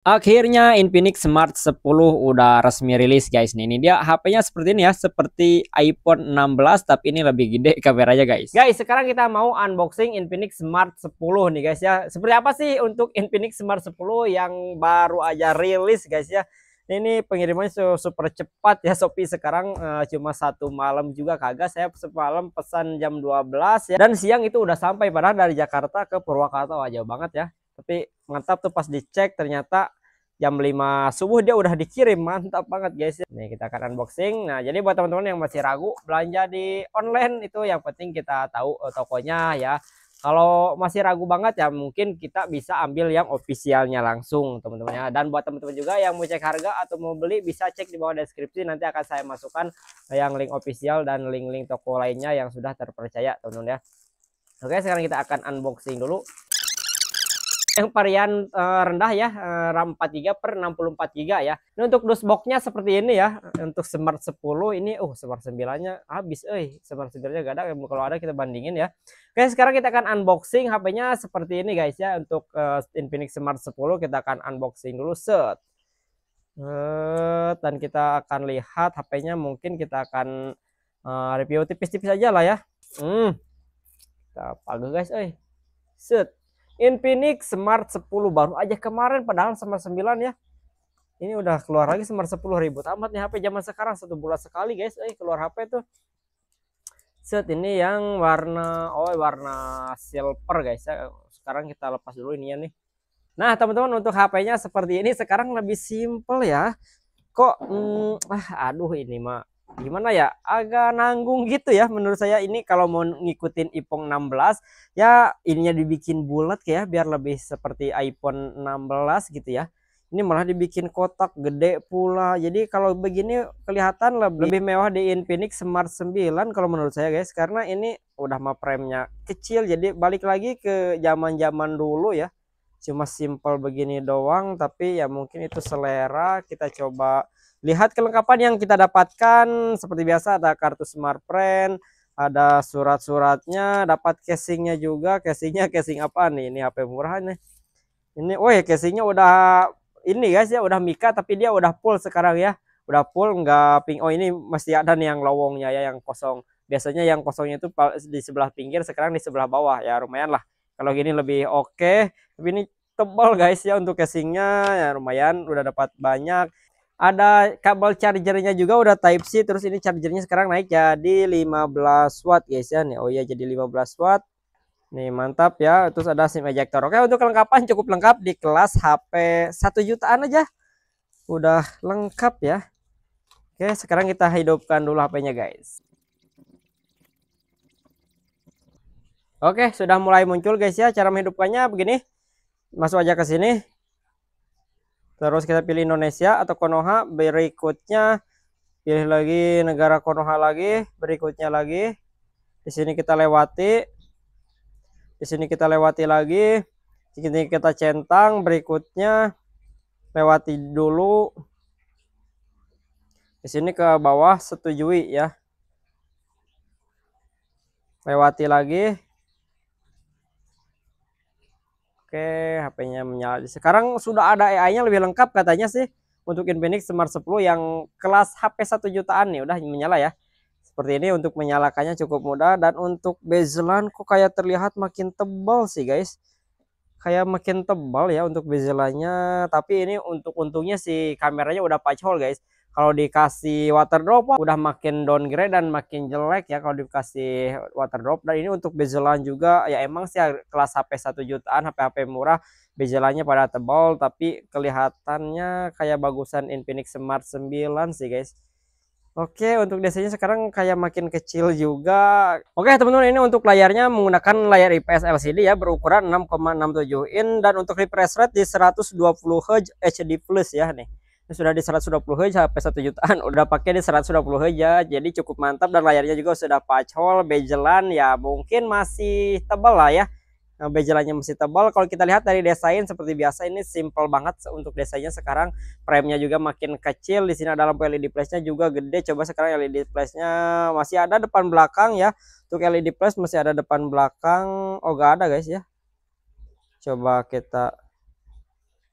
Akhirnya Infinix Smart 10 udah resmi rilis guys nih. Ini dia HP-nya seperti ini ya, seperti iPhone 16 tapi ini lebih gede kameranya guys. Guys, sekarang kita mau unboxing Infinix Smart 10 nih guys ya. Seperti apa sih untuk Infinix Smart 10 yang baru aja rilis guys ya. Ini pengirimannya super cepat ya. Shopee sekarang cuma satu malam juga kagak. Saya semalam pesan jam 12 ya. Dan siang itu udah sampai, padahal dari Jakarta ke Purwakarta. Wah, jauh banget ya. Tapi mantap tuh pas dicek ternyata jam 5 subuh dia udah dikirim. Mantap banget guys ya. Nih kita akan unboxing. Nah, jadi buat teman-teman yang masih ragu belanja di online, itu yang penting kita tahu tokonya ya. Kalau masih ragu banget ya mungkin kita bisa ambil yang ofisialnya langsung teman-teman ya. Dan buat teman-teman juga yang mau cek harga atau mau beli, bisa cek di bawah deskripsi, nanti akan saya masukkan yang link official dan link-link toko lainnya yang sudah terpercaya teman-teman ya. Oke, sekarang kita akan unboxing dulu yang varian rendah ya, RAM 4 GB per 64 GB ya. Ini untuk dusboxnya seperti ini ya. Untuk Smart 10 ini Smart 9-nya habis Smart 9-nya gak ada, kalau ada kita bandingin ya. Oke, sekarang kita akan unboxing HP-nya seperti ini guys ya. Untuk Infinix Smart 10 kita akan unboxing dulu set. Dan kita akan lihat HP-nya, mungkin kita akan review tipis-tipis aja lah ya. Kita pakai guys set. Infinix Smart 10 baru aja kemarin, padahal Smart 9 ya. Ini udah keluar lagi Smart 10, ribut amat nih HP zaman sekarang, 1 bulan sekali guys keluar HP tuh. Set, ini yang warna warna silver guys ya. Sekarang kita lepas dulu ininya nih. Nah teman-teman, untuk HP-nya seperti ini sekarang lebih simple ya. Kok aduh, ini mah gimana ya, agak nanggung gitu ya menurut saya. Ini kalau mau ngikutin iPhone 16 ya, ininya dibikin bulat kayak biar lebih seperti iPhone 16 gitu ya. Ini malah dibikin kotak gede pula, jadi kalau begini kelihatan lebih mewah di Infinix Smart 9 kalau menurut saya guys, karena ini udah mah frame-nya kecil. Jadi balik lagi ke zaman-zaman dulu ya, cuma simple begini doang, tapi ya mungkin itu selera. Kita coba lihat kelengkapan yang kita dapatkan. Seperti biasa ada kartu Smartfren, ada surat-suratnya, dapat casingnya juga. Casing apa nih, ini HP murah nih ini. Casingnya udah ini guys ya, udah Mika tapi dia udah full sekarang ya, udah full nggak pink. Ini masih ada nih yang lowongnya ya, yang kosong. Biasanya yang kosongnya itu di sebelah pinggir, sekarang di sebelah bawah ya, lumayan lah kalau gini lebih oke. Tapi ini tebal guys ya untuk casingnya ya, lumayan udah dapat banyak. Ada kabel chargernya juga udah Type C. Terus ini chargernya sekarang naik jadi 15 watt guys ya nih. Ya jadi 15 watt nih, mantap ya. Terus ada SIM ejector. Oke, untuk kelengkapan cukup lengkap di kelas HP 1 jutaan aja udah lengkap ya. Oke, sekarang kita hidupkan dulu HP-nya guys. Oke, sudah mulai muncul guys ya. Cara menghidupkannya begini. Masuk aja ke sini. Terus kita pilih Indonesia atau Konoha. Berikutnya pilih lagi negara Konoha lagi. Berikutnya lagi. Di sini kita lewati. Di sini kita lewati lagi. Di sini kita centang. Berikutnya lewati dulu. Di sini ke bawah setujui ya. Lewati lagi. Oke, HP-nya menyala. Sekarang sudah ada AI-nya lebih lengkap katanya sih untuk Infinix Smart 10 yang kelas HP 1 jutaan nih udah menyala ya. Seperti ini, untuk menyalakannya cukup mudah. Dan untuk bezelan kok kayak terlihat makin tebal sih guys. Kayak makin tebal ya untuk bezelannya. Tapi ini untuk untungnya si kameranya udah patch hole guys. Kalau dikasih water drop udah makin downgrade dan makin jelek ya kalau dikasih water drop. Dan ini untuk bezelan juga ya, emang sih kelas HP 1 jutaan, HP-HP murah bezelannya pada tebal, tapi kelihatannya kayak bagusan Infinix Smart 9 sih guys. Oke, untuk desainnya sekarang kayak makin kecil juga. Oke teman-teman, ini untuk layarnya menggunakan layar IPS LCD ya, berukuran 6,67 in, dan untuk refresh rate di 120 Hz HD plus ya nih. Ini sudah di 120 Hz, HP 1 jutaan udah pakai di 120 Hz ya, jadi cukup mantap. Dan layarnya juga sudah patch hole. Bezelan ya mungkin masih tebal lah ya. Bezelannya masih tebal. Kalau kita lihat dari desain seperti biasa, ini simple banget untuk desainnya. Sekarang frame-nya juga makin kecil. Di sini ada lampu LED flash-nya juga gede. Coba sekarang LED flash-nya masih ada depan belakang ya. Untuk LED flash masih ada depan belakang. Gak ada guys ya. Coba kita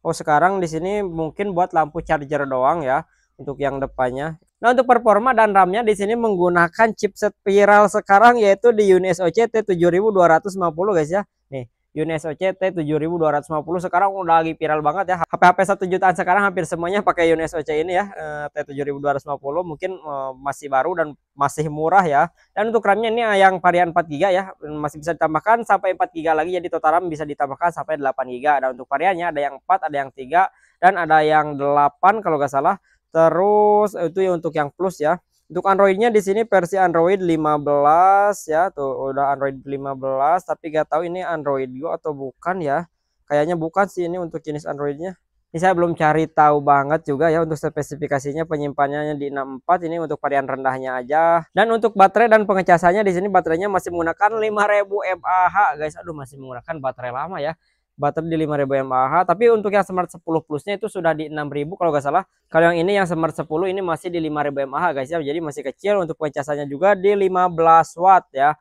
Oh, sekarang di sini mungkin buat lampu charger doang ya untuk yang depannya. Nah, untuk performa dan RAM-nya di sini menggunakan chipset viral sekarang yaitu di UniSoC T7250 guys ya. Nih, UniSoC T7250 sekarang udah lagi viral banget ya. HP-HP 1 jutaan sekarang hampir semuanya pakai UniSoC ini ya, T7250 mungkin masih baru dan masih murah ya. Dan untuk RAM-nya ini yang varian 4 GB ya, masih bisa ditambahkan sampai 4 GB lagi, jadi total RAM bisa ditambahkan sampai 8 GB. Dan untuk variannya ada yang 4, ada yang 3, dan ada yang 8 kalau nggak salah. Terus itu ya untuk yang plus ya. Untuk Androidnya di sini versi Android 15 ya, tuh udah Android 15, tapi gak tahu ini Android Go atau bukan ya. Kayaknya bukan sih ini untuk jenis Androidnya. Ini saya belum cari tahu banget juga ya untuk spesifikasinya, penyimpanannya di 64, ini untuk varian rendahnya aja. Dan untuk baterai dan pengecasannya di sini baterainya masih menggunakan 5000 mAh guys. Aduh, masih menggunakan baterai lama ya. Baterai di 5000 mAh, tapi untuk yang Smart 10 Plusnya itu sudah di 6000 kalau nggak salah. Kalau yang ini yang Smart 10 ini masih di 5000 mAh guys ya, jadi masih kecil. Untuk pengecasannya juga di 15 watt ya.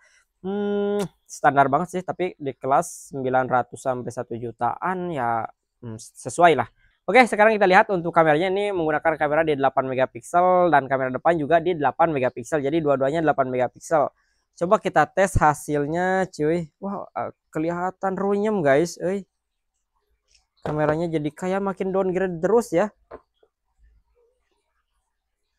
Standar banget sih, tapi di kelas 900 sampai 1 jutaan ya sesuai lah. Oke, sekarang kita lihat untuk kameranya. Ini menggunakan kamera di 8 megapiksel dan kamera depan juga di 8 megapiksel. Jadi dua-duanya 8 megapiksel. Coba kita tes hasilnya cuy. Wah, kelihatan runyem guys. Kameranya jadi kayak makin downgrade terus ya.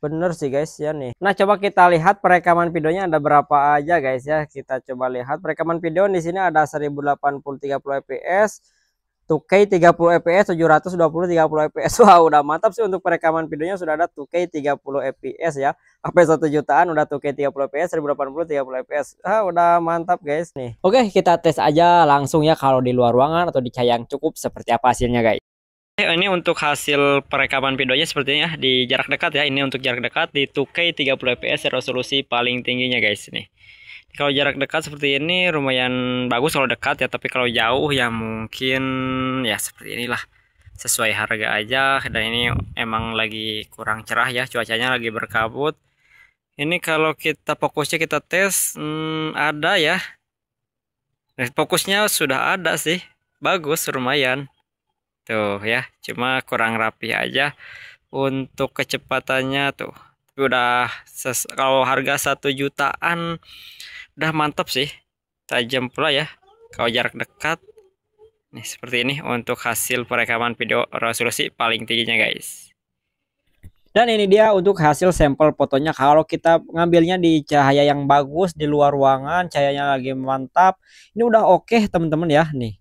Bener sih guys ya nih. Nah, coba kita lihat perekaman videonya ada berapa aja guys ya. Kita coba lihat perekaman video di sini ada 1080 30 fps, 2K 30 fps, 720 30 fps. Wah, udah mantap sih untuk perekaman videonya, sudah ada 2K 30 fps ya. HP 1 jutaan udah 2K 30 fps, 1080 30 fps. Udah mantap guys nih. Oke, kita tes aja langsung ya kalau di luar ruangan atau di cahaya yang cukup seperti apa hasilnya guys. Ini untuk hasil perekaman videonya sepertinya di jarak dekat ya. Ini untuk jarak dekat di 2K 30 fps resolusi paling tingginya guys nih. Kalau jarak dekat seperti ini lumayan bagus kalau dekat ya, tapi kalau jauh ya mungkin ya seperti inilah. Sesuai harga aja, dan ini emang lagi kurang cerah ya, cuacanya lagi berkabut. Ini kalau kita fokusnya kita tes ada ya. Nah, fokusnya sudah ada sih. Bagus lumayan. Tuh ya, cuma kurang rapi aja untuk kecepatannya tuh. Tapi udah kalau harga 1 jutaan udah mantap sih. Tajam pula ya kalau jarak dekat. Nih seperti ini untuk hasil perekaman video resolusi paling tingginya guys. Dan ini dia untuk hasil sampel fotonya. Kalau kita ngambilnya di cahaya yang bagus di luar ruangan, cahayanya lagi mantap. Ini udah oke teman-teman ya nih.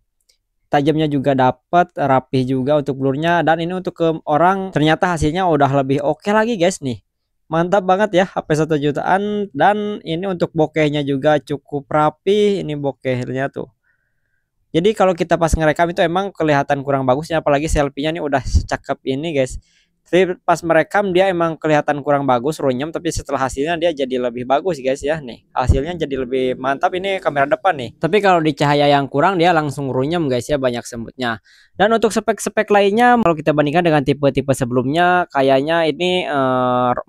Tajamnya juga dapat, rapih juga untuk blurnya, dan ini untuk ke orang ternyata hasilnya udah lebih oke lagi guys nih. Mantap banget ya HP 1 jutaan. Dan ini untuk bokehnya juga cukup rapi, ini bokehnya tuh. Jadi kalau kita pas ngerekam itu emang kelihatan kurang bagusnya, apalagi selfie-nya nih udah secakep ini guys. Tapi pas merekam dia emang kelihatan kurang bagus, runyem, tapi setelah hasilnya dia jadi lebih bagus guys ya nih. Hasilnya jadi lebih mantap ini kamera depan nih. Tapi kalau di cahaya yang kurang dia langsung runyem guys ya, banyak semutnya. Dan untuk spek-spek lainnya kalau kita bandingkan dengan tipe-tipe sebelumnya, kayaknya ini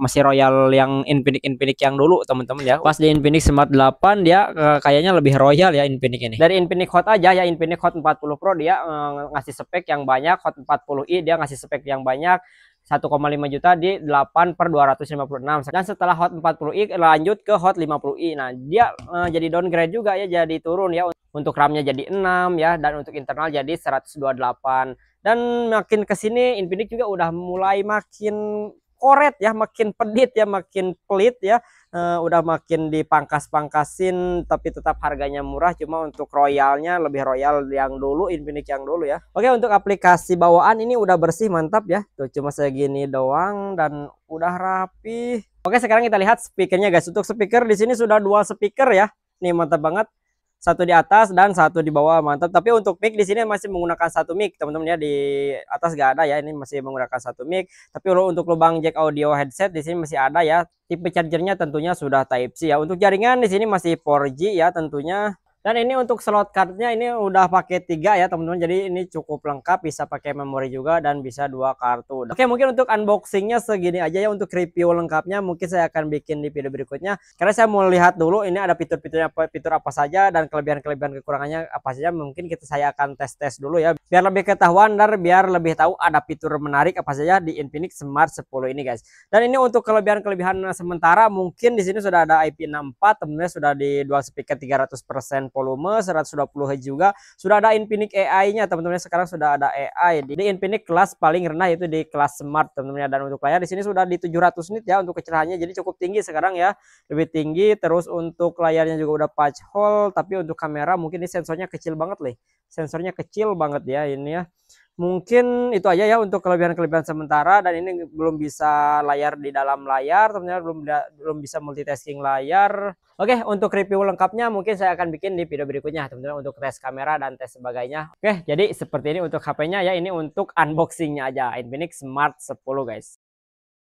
masih royal yang Infinix yang dulu teman-teman ya. Pas di Infinix Smart 8 dia kayaknya lebih royal ya Infinix ini. Dari Infinix Hot aja ya, Infinix Hot 40 Pro dia ngasih spek yang banyak, Hot 40i dia ngasih spek yang banyak. 1,5 juta di 8/256, dan setelah Hot 40i lanjut ke Hot 50i. Nah, dia jadi downgrade juga ya, jadi turun ya. Untuk RAM-nya jadi 6 ya, dan untuk internal jadi 128. Dan makin kesini Infinix juga udah mulai makin koret ya, makin pedit ya, makin pelit ya. Udah makin dipangkas-pangkasin, tapi tetap harganya murah. Cuma untuk royalnya lebih royal yang dulu, Infinix yang dulu ya. Oke, untuk aplikasi bawaan ini udah bersih, mantap ya. Tuh cuma segini doang dan udah rapi. Oke, sekarang kita lihat speakernya guys. Untuk speaker di sini sudah 2 speaker ya. Nih mantap banget. Satu di atas dan satu di bawah, mantap. Tapi untuk mic di sini masih menggunakan 1 mic teman-teman ya, di atas gak ada ya, ini masih menggunakan 1 mic. Tapi untuk lubang jack audio headset di sini masih ada ya. Tipe chargernya tentunya sudah Type C ya. Untuk jaringan di sini masih 4G ya tentunya. Dan ini untuk slot cardnya ini udah pakai 3 ya teman-teman. Jadi ini cukup lengkap, bisa pakai memori juga dan bisa 2 kartu. Oke, mungkin untuk unboxingnya segini aja ya. Untuk review lengkapnya mungkin saya akan bikin di video berikutnya. Karena saya mau lihat dulu ini ada fitur-fiturnya apa, fitur apa saja dan kelebihan-kelebihan kekurangannya apa saja. Mungkin saya akan tes-tes dulu ya. Biar lebih ketahuan dan biar lebih tahu ada fitur menarik apa saja di Infinix Smart 10 ini guys. Dan ini untuk kelebihan-kelebihan sementara mungkin di sini sudah ada IP64, temennya sudah di dual speaker 300% volume, 120 Hz juga. Sudah ada Infinix AI-nya teman-teman. Sekarang sudah ada AI di Infinix kelas paling rendah yaitu di kelas Smart teman-teman. Dan untuk layar di sini sudah di 700 nit ya untuk kecerahannya. Jadi cukup tinggi sekarang ya. Lebih tinggi. Terus untuk layarnya juga udah patch hole, tapi untuk kamera mungkin ini sensornya kecil banget nih. Sensornya kecil banget ya ini ya. Mungkin itu aja ya untuk kelebihan-kelebihan sementara, dan ini belum bisa layar di dalam layar, ternyata belum bisa multitasking layar. Oke, untuk review lengkapnya mungkin saya akan bikin di video berikutnya teman-teman, untuk tes kamera dan tes sebagainya. Oke, jadi seperti ini untuk HP-nya ya, ini untuk unboxingnya aja Infinix Smart 10 guys.